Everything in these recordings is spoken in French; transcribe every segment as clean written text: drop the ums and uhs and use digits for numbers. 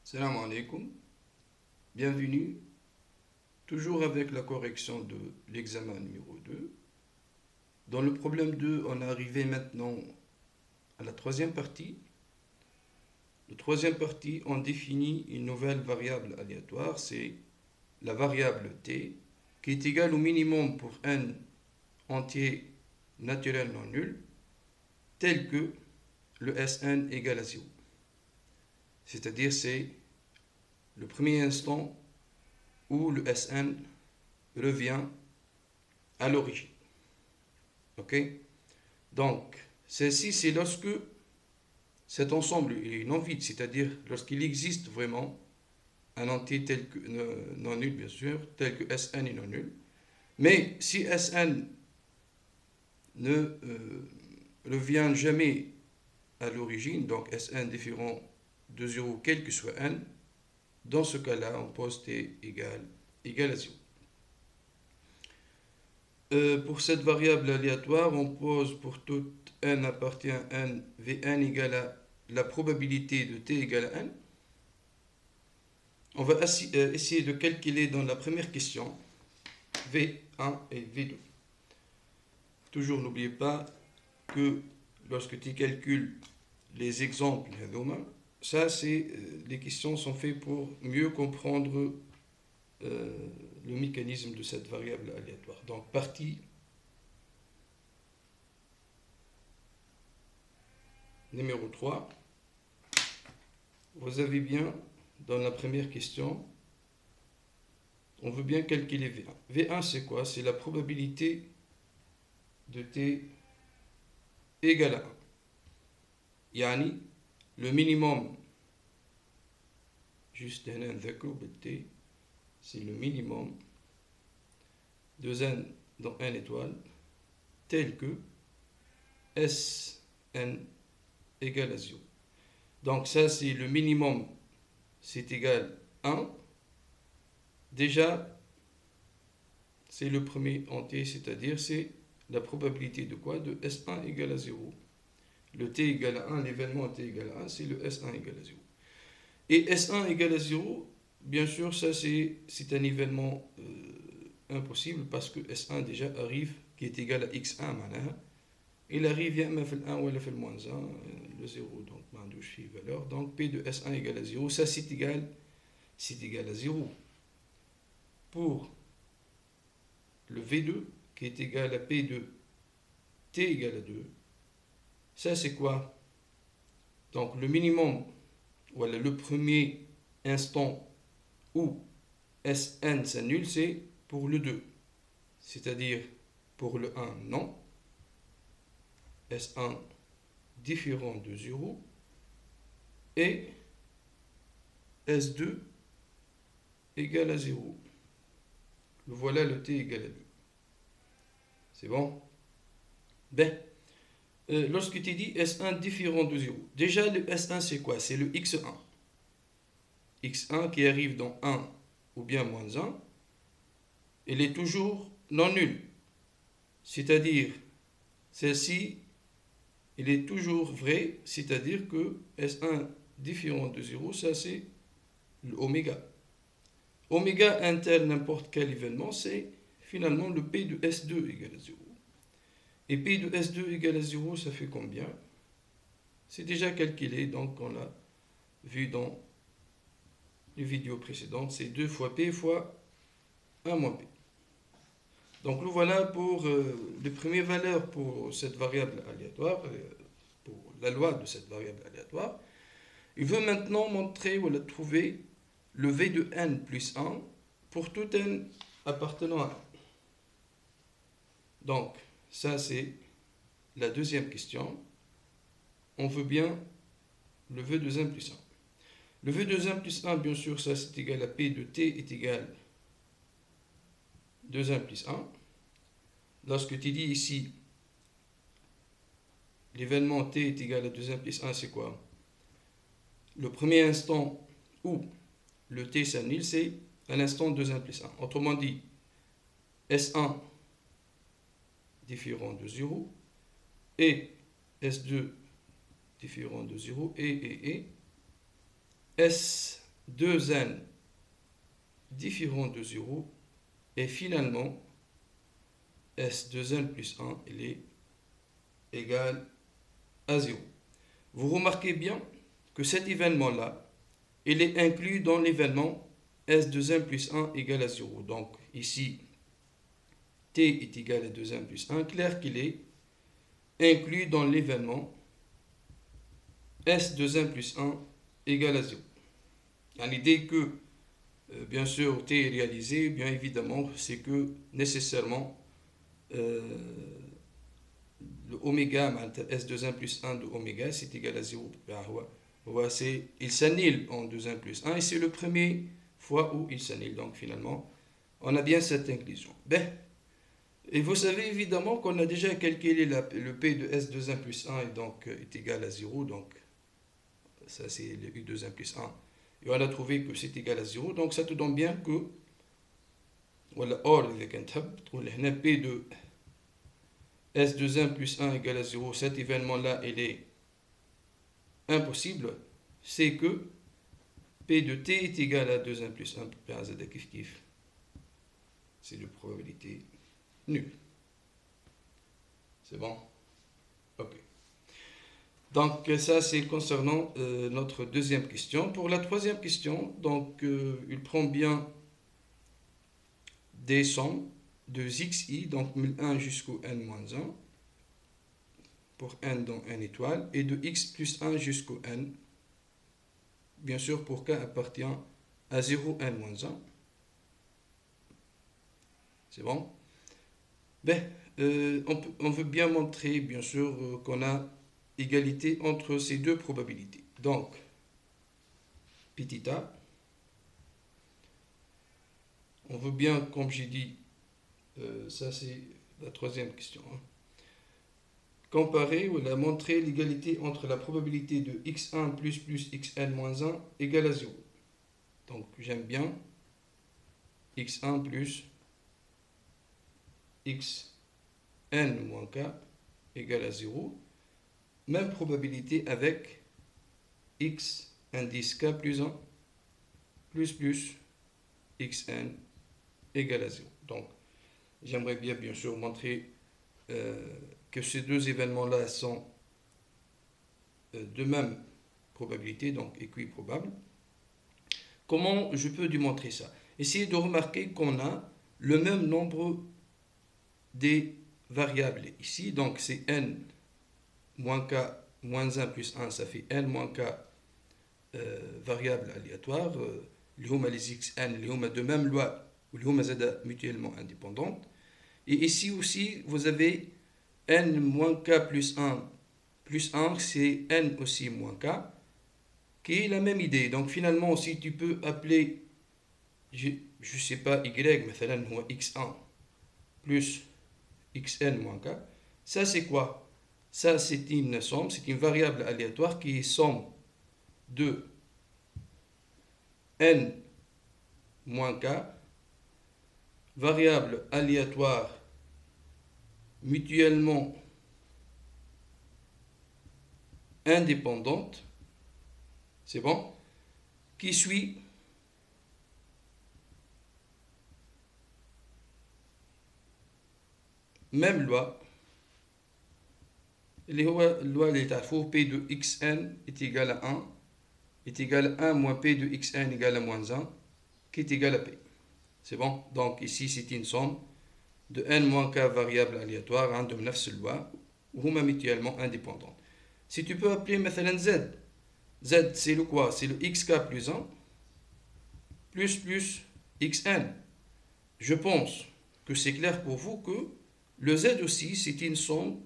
Salam alaikum, bienvenue, toujours avec la correction de l'examen numéro 2. Dans le problème 2, on est arrivé maintenant à la troisième partie. La troisième partie, on définit une nouvelle variable aléatoire, c'est la variable t, qui est égale au minimum pour n entier naturel non nul, tel que le Sn égale à 0. C'est-à-dire c'est le premier instant où le Sn revient à l'origine. Ok? Donc, celle-ci, c'est lorsque cet ensemble est non vide, c'est-à-dire lorsqu'il existe vraiment un entier tel que, non nul, bien sûr, tel que Sn est non nul. Mais si Sn ne revient jamais à l'origine, donc Sn différent de 0, quel que soit n, dans ce cas-là, on pose t égale à 0. Pour cette variable aléatoire, on pose pour toute n appartient à n, Vn égale à la probabilité de t égale à n. On va essayer de calculer dans la première question V1 et V2. Toujours n'oubliez pas que lorsque tu calcules les exemples, ça c'est les questions sont faites pour mieux comprendre le mécanisme de cette variable aléatoire. Donc partie numéro 3, vous avez bien dans la première question, on veut bien calculer V1. V1 c'est quoi? C'est la probabilité de t égale à 1. Yani le minimum, juste هنا نذكروا بالتي, c'est le minimum de n dans n étoile tel que Sn égale à 0. Donc ça c'est le minimum, c'est égal à 1. Déjà, c'est le premier entier, c'est-à-dire c'est la probabilité de quoi? De S1 égale à 0. Le t égale à 1, l'événement t égale à 1, c'est le S1 égale à 0. Et S1 égale à 0, bien sûr, ça c'est un événement impossible parce que S1 déjà arrive qui est égal à X1 معناها. Il arrive يا اما في ال1 ولا في ال-1 le 0, donc ما عندوش فيه valeur. Donc P de S1 égale à 0, ça c'est égal à 0 pour le V2 qui est égal à P de T égale à 2. Ça c'est quoi? Donc le minimum, voilà, le premier instant où Sn s'annule, c'est pour le 2. C'est-à-dire pour le 1, non. S1 différent de 0. Et S2 égale à 0. Voilà le t égale à 2. C'est bon? Ben, lorsque tu dis S1 différent de 0, déjà le S1 c'est quoi? C'est le X1. X1 qui arrive dans 1 ou bien moins 1, il est toujours non nul. C'est-à-dire, celle-ci, il est toujours vrai, c'est-à-dire que S1 différent de 0, ça c'est l'oméga. Oméga inter n'importe quel événement, c'est finalement le P de S2 égale à 0. Et P de S2 égale à 0, ça fait combien? C'est déjà calculé, donc on l'a vu dans les vidéos précédentes, c'est 2 fois P fois 1 moins P. Donc nous voilà pour les premières valeurs pour cette variable aléatoire, pour la loi de cette variable aléatoire. Il veut maintenant montrer ou trouver le V de n plus 1 pour tout n appartenant à 1. Donc ça c'est la deuxième question. On veut bien le V de n plus 1. Le V de n plus 1, bien sûr, ça c'est égal à P de t est égal à 2n plus 1. Lorsque tu dis ici, l'événement t est égal à 2n plus 1, c'est quoi? Le premier instant où le t s'annule, c'est à l'instant 2n plus 1. Autrement dit, S1 différent de 0 et S2 différent de 0 et S deux n différents de 0 et finalement S2n plus 1 il est égal à 0. Vous remarquez bien que cet événement-là, il est inclus dans l'événement S2n plus 1 égale à 0. Donc ici, t est égal à 2n plus 1, clair qu'il est inclus dans l'événement S2n plus 1 égale à 0. Dès que, bien sûr, t est réalisé, bien évidemment, c'est que nécessairement, le oméga, S2n plus 1 de oméga, c'est égal à 0. Il s'annule en 2n plus 1 et c'est le premier fois où il s'annule. Donc finalement, on a bien cette inclusion. Ben, et vous savez évidemment qu'on a déjà calculé le P de S2n plus 1 et donc est égal à 0. Donc ça c'est le U2n plus 1. Et on a trouvé que c'est égal à 0. Donc ça te donne bien que voilà, or, P de S2n plus 1 égale à 0, cet événement-là, il est impossible, c'est que P de t est égal à 2n plus 1 P à z kif kif. C'est de probabilité nulle. C'est bon? Ok. Donc ça, c'est concernant notre deuxième question. Pour la troisième question, donc il prend bien des sommes de xi, donc 1 jusqu'au n-1, pour n dans n étoile, et de x plus 1 jusqu'au n, bien sûr pour k appartient à 0, n-1. C'est bon? Ben, on veut bien montrer, bien sûr, qu'on a égalité entre ces deux probabilités. Donc, petit a, on veut bien, comme j'ai dit, ça c'est la troisième question, hein, comparer ou la montrer l'égalité entre la probabilité de x1 plus xn-1 égale à 0. Donc j'aime bien x1 plus xn moins k égale à 0. Même probabilité avec x indice k plus 1 plus xn égale à 0. Donc j'aimerais bien sûr montrer que ces deux événements-là sont de même probabilité, donc équiprobables. Comment je peux démontrer ça? Essayez de remarquer qu'on a le même nombre des variables ici, donc c'est n moins k moins 1 plus 1, ça fait n moins k variables aléatoires, les xn, les de même loi, ou les mutuellement indépendantes. Et ici aussi, vous avez n moins k plus 1, c'est n aussi moins k, qui est la même idée. Donc finalement, si tu peux appeler, je ne sais pas, y, مثلا, x1 plus xn moins k, ça c'est quoi? Ça c'est une somme, c'est une variable aléatoire qui est somme de n moins k, variable aléatoire mutuellement indépendante, c'est bon, qui suit même loi, loi P de xn est égal à 1, est égal à 1 moins P de xn égale à moins 1, qui est égal à P. C'est bon? Donc ici, c'est une somme de n moins k variables aléatoires, hein, de نفس loi, ou mutuellement indépendantes. Si tu peux appeler مثلا z, z c'est le quoi? C'est le xk plus 1 plus xn. Je pense que c'est clair pour vous que le z aussi, c'est une somme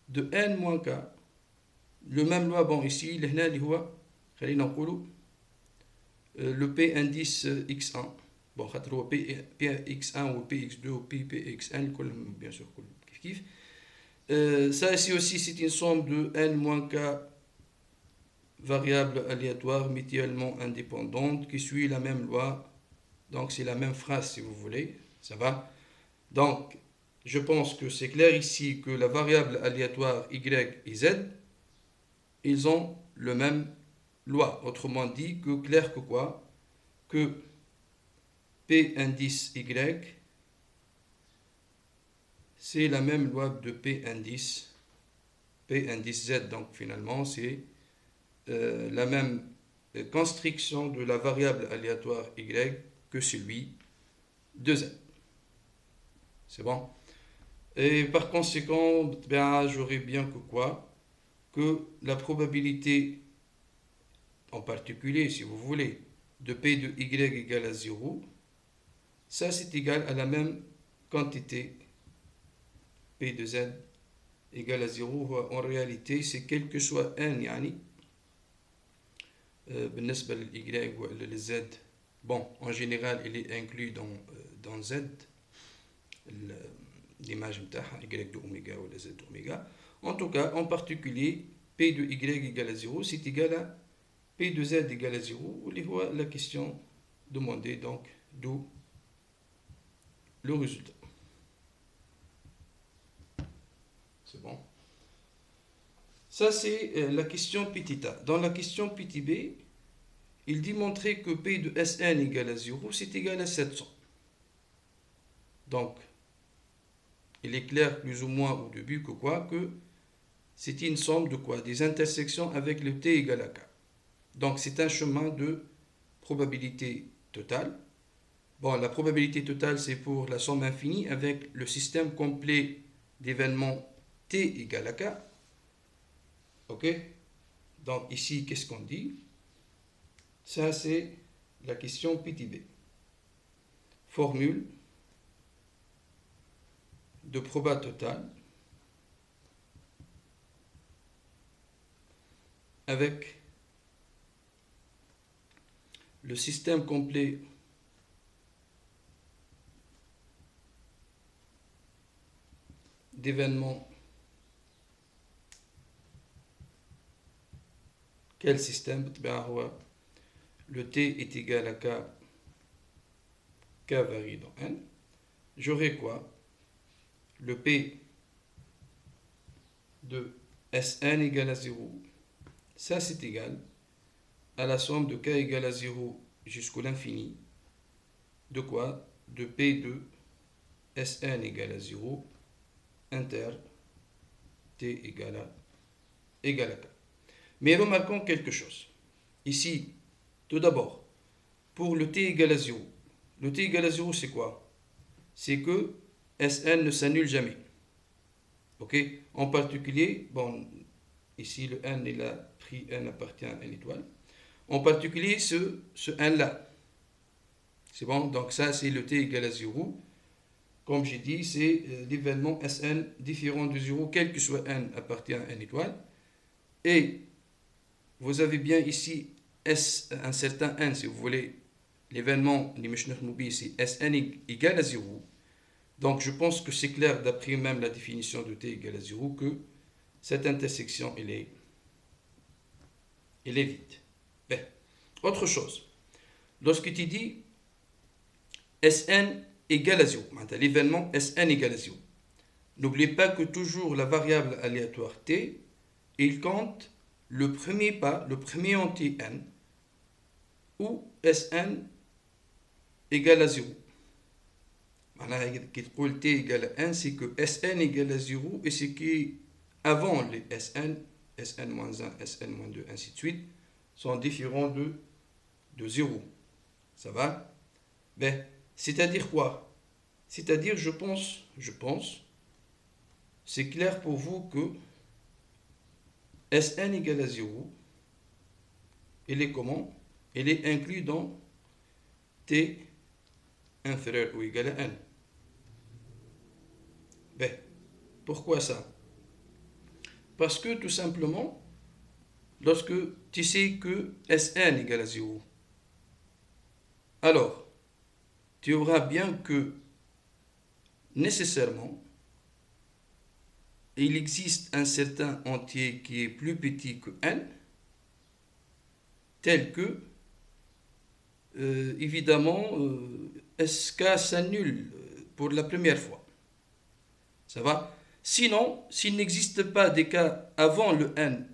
de n moins k. Le même loi, bon, ici, le p indice x1. Bon, px1 ou px2 ou pxn, bien sûr, ça ici aussi, c'est une somme de n moins k variables aléatoires mutuellement indépendantes qui suit la même loi. Donc c'est la même phrase si vous voulez, ça va. Donc je pense que c'est clair ici que la variable aléatoire y et z, ils ont le même loi. Autrement dit, que clair que quoi? que P indice Y, c'est la même loi de P indice Z. Donc finalement, c'est la même construction de la variable aléatoire Y que celui de Z. C'est bon? Et par conséquent, ben, j'aurais bien que quoi? Que la probabilité, en particulier, si vous voulez, de P de Y égale à 0, ça c'est égal à la même quantité P de Z égale à 0. En réalité, c'est quel que soit n, يعني بالنسبة للY ou le Z, bon, en général, il est inclus dans Z, l'image متاعها Y de oméga ou Z de oméga. En tout cas, en particulier, P de Y égale à 0, c'est égal à P de Z égale à 0, ou la question demandée, donc, d'où le résultat. C'est bon? Ça, c'est la question petit a. Dans la question petit b, il dit montrer que P de Sn égale à 0, c'est égal à 700. Donc, il est clair plus ou moins au début que quoi? Que c'est une somme de quoi? Des intersections avec le t égale à k. Donc, c'est un chemin de probabilité totale. Bon, la probabilité totale, c'est pour la somme infinie avec le système complet d'événements t égale à k. Ok? Donc, ici, qu'est-ce qu'on dit? Ça, c'est la question petit b. Formule de proba totale avec le système complet d'événements. Quel système? Le t est égal à k varie dans n. J'aurai quoi? Le p de Sn égale à 0. Ça, c'est égal à la somme de k égale à 0 jusqu'à l'infini. De quoi? De p de Sn égale à 0 inter t égale à k. Mais remarquons quelque chose. Ici, tout d'abord, pour le t égale à 0, le t égale à 0, c'est quoi? C'est que Sn ne s'annule jamais. Ok? En particulier, bon, ici le n, il a pris n appartient à n étoile. En particulier, ce n-là. C'est bon? Donc ça, c'est le t égale à 0. Comme j'ai dit, c'est l'événement Sn différent de 0, quel que soit n appartient à n étoile. Et vous avez bien ici S, un certain n, si vous voulez, l'événement mobile, c'est Sn égale à 0. Donc je pense que c'est clair, d'après même la définition de t égale à 0, que cette intersection, elle est vide. Ben, autre chose. Lorsque tu dis Sn égale à 0, l'événement Sn égale à 0, n'oubliez pas que toujours la variable aléatoire t, il compte le premier pas, le premier entier n, où Sn égale à 0. Qui dit t égale à 1, c'est que Sn égale à 0 et ce qui est avant les Sn, Sn-1, Sn-2, ainsi de suite, sont différents de 0. Ça va? Ben, c'est-à-dire quoi? C'est-à-dire, je pense, c'est clair pour vous que Sn égale à 0, il est comment? Il est inclus dans t inférieur ou égal à n. Ben, pourquoi ça? Parce que tout simplement, lorsque tu sais que Sn égale à 0, alors tu auras bien que nécessairement il existe un certain entier qui est plus petit que n, tel que évidemment Sk s'annule pour la première fois. Ça va? Sinon, s'il n'existe pas des cas avant le n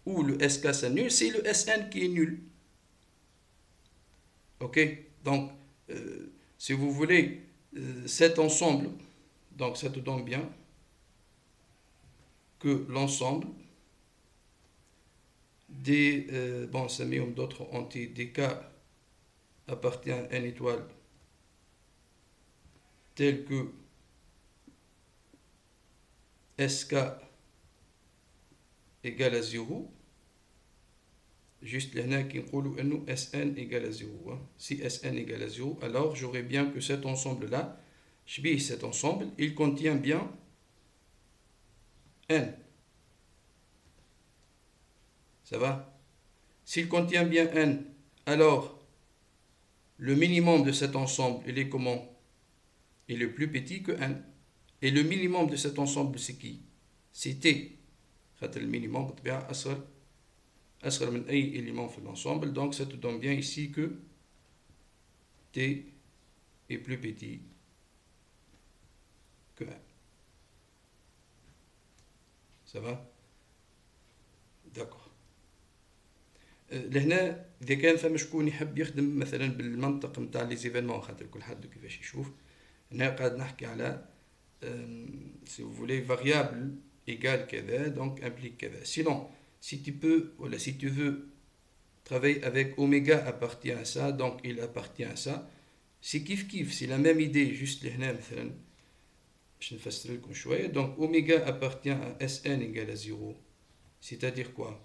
où le Sk s'annule, c'est le Sn qui est nul. Ok? Donc, si vous voulez, cet ensemble, donc ça te donne bien que l'ensemble des, bon, ça met d'autres entités, des cas appartient à une étoile telle que SK égale à 0, juste là qui nous SN égale à 0. Si SN égale à 0, alors j'aurais bien que cet ensemble-là, cet ensemble, il contient bien N. Ça va? S'il contient bien N, alors le minimum de cet ensemble, il est comment? Il est plus petit que N. Et le minimum de cet ensemble, c'est qui? C'est T. Le minimum, أصغر من أي élément في l'ensemble. Donc ça te donne bien ici que T est plus petit que 1. Ça va? D'accord. لهنا إذا كان فما شكون يحب يخدم مثلا بالمنطق نتاع لي زيفينمون خاطر كل حد كيفاش يشوف. هنا قاعد نحكي على si vous voulez variable égale كذا donc implique كذا. Sinon, si tu peux, voilà, si tu veux travailler avec oméga appartient à ça, donc il appartient à ça. C'est kiff kiff, c'est la même idée, juste لهنا مثلا باش نفسر لكم شويه. Donc oméga appartient à Sn égale à 0. C'est-à-dire quoi?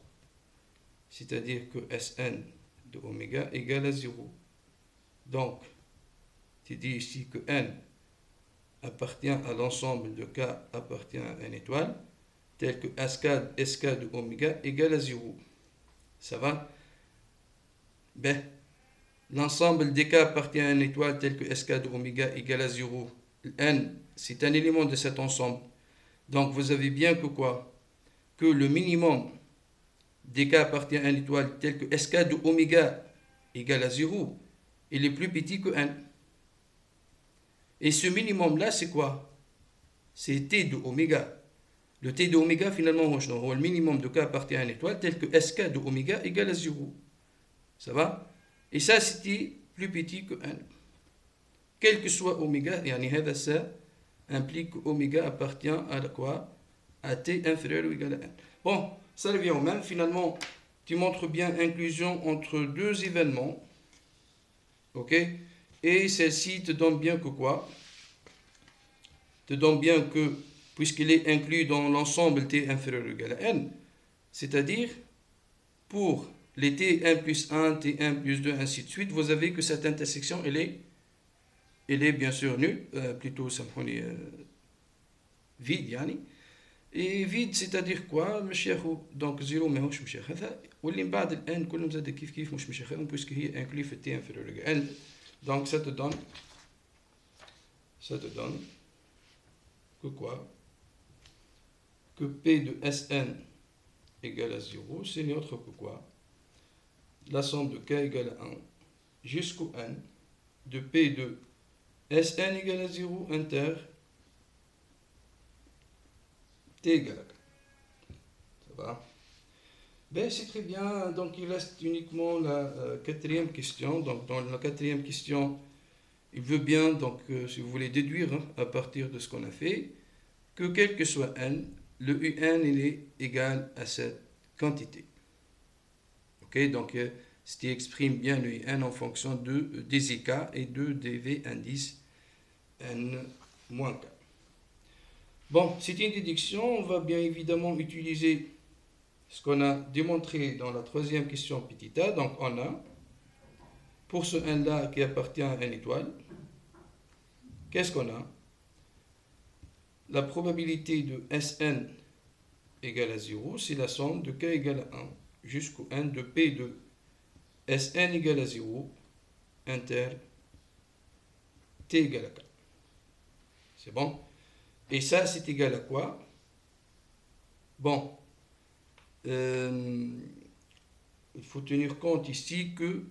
C'est-à-dire que Sn de oméga égale à 0. Donc, tu dis ici que n appartient à l'ensemble de k appartient à une étoile, tel que sk de oméga égale à 0. Ça va? Ben, l'ensemble des k appartient à une étoile tel que sk de oméga égale à 0. N, c'est un élément de cet ensemble. Donc, vous avez bien que quoi? Que le minimum des k appartient à une étoile tel que sk de oméga égale à 0, il est plus petit que n. Et ce minimum-là, c'est quoi? C'est t de oméga. Le t de oméga, finalement, le minimum de k appartient à une étoile tel que sk de oméga égale à 0. Ça va? Et ça, c'était plus petit que n. Quel que soit oméga, ça implique que oméga appartient à quoi? À t inférieur ou égal à n. Bon, ça revient au même. Finalement, tu montres bien inclusion entre deux événements. Ok? Et celle-ci te donne bien que quoi? Te donne bien que, puisqu'il est inclus dans l'ensemble t inférieur ou égal à n, c'est-à-dire, pour les t1 plus 1, t1 plus 2, ainsi de suite, vous avez que cette intersection, elle est bien sûr nulle, plutôt symphonie vide, yani. Et vide, c'est-à-dire quoi? Donc 0 ماهوش مش هذا واللي من بعد الان كلهم زاد كيف كيف مش هذا puisque هي inclus في t inférieur à n. Donc ça te donne que quoi? Que P de Sn égale à 0, c'est ni autre que quoi? La somme de k égale à 1 jusqu'au n de P de Sn égale à 0 inter t égale à 4. Ça va? Ben, c'est très bien. Donc il reste uniquement la quatrième question. Donc dans la quatrième question, il veut bien, donc si vous voulez déduire à partir de ce qu'on a fait, que quel que soit n, le un il est égal à cette quantité. Ok, donc ce qui exprime bien le un en fonction de des ik et de dv indice n moins k. Bon, c'est une déduction. On va bien évidemment utiliser ce qu'on a démontré dans la troisième question petit a. Donc on a, pour ce n là qui appartient à une étoile, qu'est-ce qu'on a? La probabilité de Sn égale à 0, c'est la somme de k égale à 1 jusqu'au n de P de Sn égale à 0 inter t égale à 4. C'est bon? Et ça, c'est égal à quoi? Bon, il faut tenir compte ici que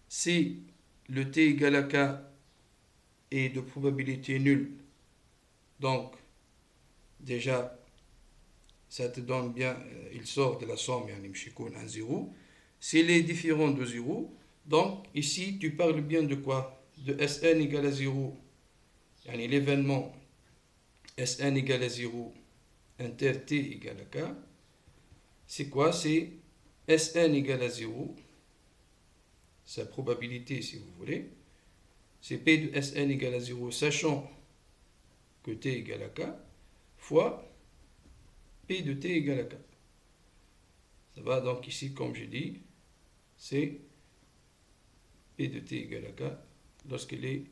si le t égale à k est de probabilité nulle, donc déjà ça te donne bien, il sort de la somme, yani mshikoun à 0. S'il est différent de 0, Donc, ici, tu parles bien de quoi? De Sn égale à 0, l'événement Sn égale à 0, inter t égale à k. C'est quoi? C'est Sn égale à 0, sa probabilité si vous voulez. C'est P de Sn égale à 0, sachant que t égale à k, fois P de t égale à k. Ça va, donc ici, comme je dis, c'est P de t égale à k lorsqu'il est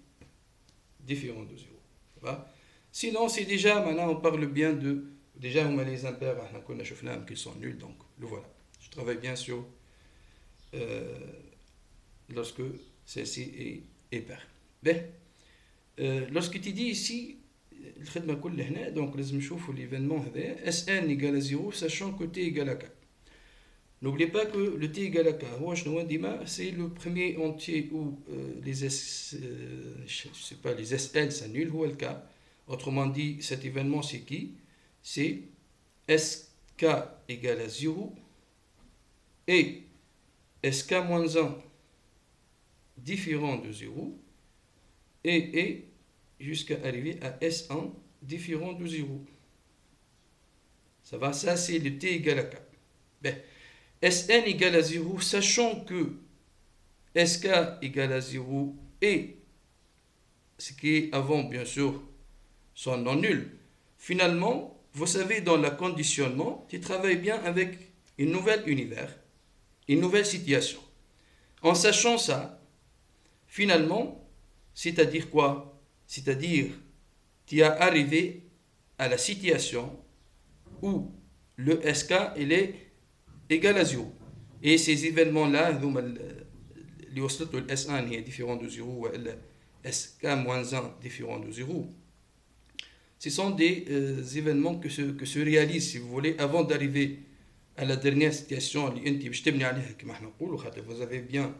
différent de 0. Ça va? Sinon, c'est déjà, maintenant on parle bien de, déjà on a les impairs, on a qu'ils sont nuls, donc le voilà. Je travaille bien sur lorsque celle-ci est paire. Ben, lorsque tu dis ici, donc لازم نشوفوا l'événement هذا Sn égale à 0 sachant que t égale à k. N'oubliez pas que le t égale à k, c'est le premier entier où les les SL s'annulent, ou le k. Autrement dit, cet événement c'est qui? C'est Sk égale à 0 et Sk moins 1 différent de 0 et jusqu'à arriver à S1 différent de 0. Ça va, ça c'est le t égale à k. Ben, Sn égale à 0, sachant que Sk égale à 0 et ce qui est avant, bien sûr, sont non nuls. Finalement, vous savez, dans le conditionnement, tu travailles bien avec une nouvelle univers, une nouvelle situation. En sachant ça, finalement, c'est-à-dire quoi? C'est-à-dire, tu es arrivé à la situation où le SK il est égal à 0. Et ces événements-là, les oscillateurs S1 est différent de 0, le SK-1 différent de 0, ce sont des événements que se réalisent, si vous voulez, avant d'arriver à la dernière situation. Vous avez bien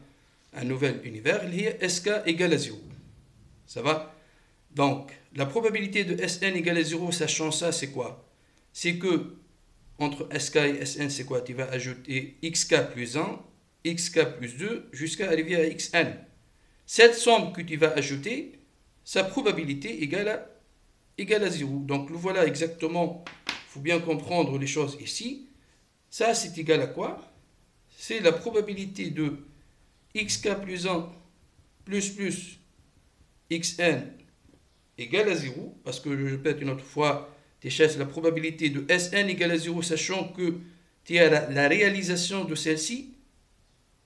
un nouvel univers, SK égale à 0. Ça va? Donc, la probabilité de Sn égale à 0, sachant ça, c'est quoi? C'est que entre Sk et Sn, c'est quoi? Tu vas ajouter xk plus 1, xk plus 2, jusqu'à arriver à xn. Cette somme que tu vas ajouter, sa probabilité égale à 0. Donc, le voilà exactement. Il faut bien comprendre les choses ici. Ça, c'est égal à quoi? C'est la probabilité de xk plus 1 plus xn égale à 0, parce que je répète une autre fois, tu cherches la probabilité de Sn égale à 0, sachant que tu as la réalisation de celle-ci.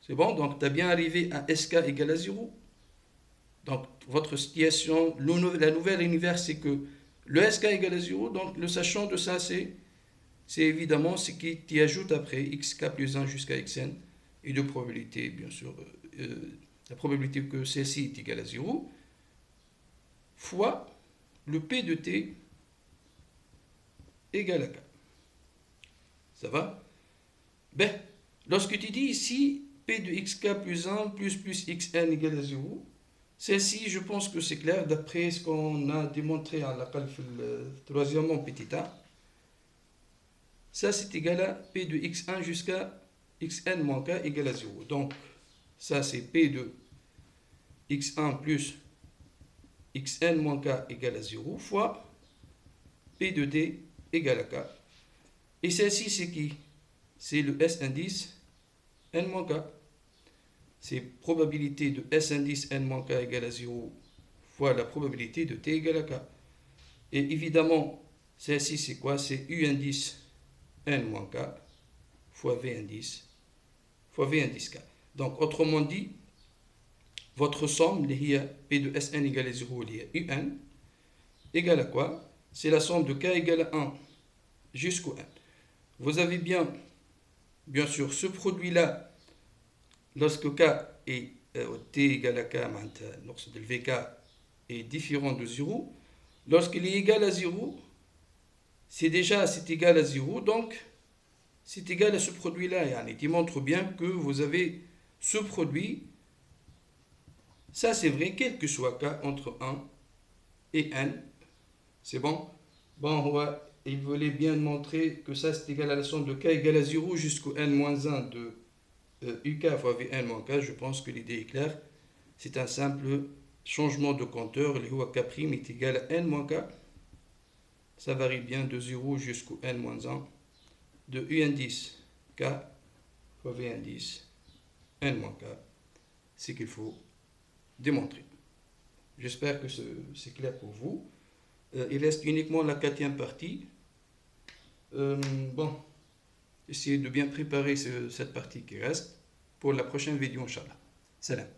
C'est bon, donc tu as bien arrivé à Sk égale à 0. Donc votre situation, la nouvelle univers, c'est que le Sk égale à 0, donc le sachant de ça, c'est évidemment ce qui t'y ajoute après xk plus 1 jusqu'à xn, et de probabilité, bien sûr, la probabilité que celle-ci est égale à 0, fois le P de t égale à k. Ça va? Ben, lorsque tu dis ici P de xk plus 1 plus xn égale à 0, celle-ci, je pense que c'est clair d'après ce qu'on a démontré à la troisièmement petit a. Ça, c'est égal à P de x1 jusqu'à xn moins k égale à 0. Donc, ça, c'est P de x1 plus xn moins k égale à 0 fois P de t égale à k. Et celle-ci, c'est qui? C'est le S indice n moins k. C'est probabilité de S indice n moins k égale à 0 fois la probabilité de t égale à k. Et évidemment, celle-ci, c'est quoi? C'est U indice n moins k fois V indice k. Donc, autrement dit, votre somme, P de Sn égale à 0, UN, égale à quoi? C'est la somme de k égale à 1 jusqu'au n. Vous avez bien sûr, ce produit-là, lorsque k est t égale à k, lorsque le vk est différent de 0, lorsqu'il est égal à 0, c'est égal à 0, donc c'est égal à ce produit-là. Il montre bien que vous avez ce produit. Ça, c'est vrai, quel que soit k entre 1 et n. C'est bon? Bon, il voulait bien montrer que ça, c'est égal à la somme de k égale à 0 jusqu'au n-1 de UK fois Vn moins K, je pense que l'idée est claire. C'est un simple changement de compteur. Le K' est égal à n moins K. Ça varie bien de 0 jusqu'au n moins 1. De un10 K fois Vn10 n moins K. C'est qu'il faut démontrer. J'espère que c'est clair pour vous. Il reste uniquement la quatrième partie. Bon, essayez de bien préparer cette partie qui reste pour la prochaine vidéo, Inch'Allah. Salam.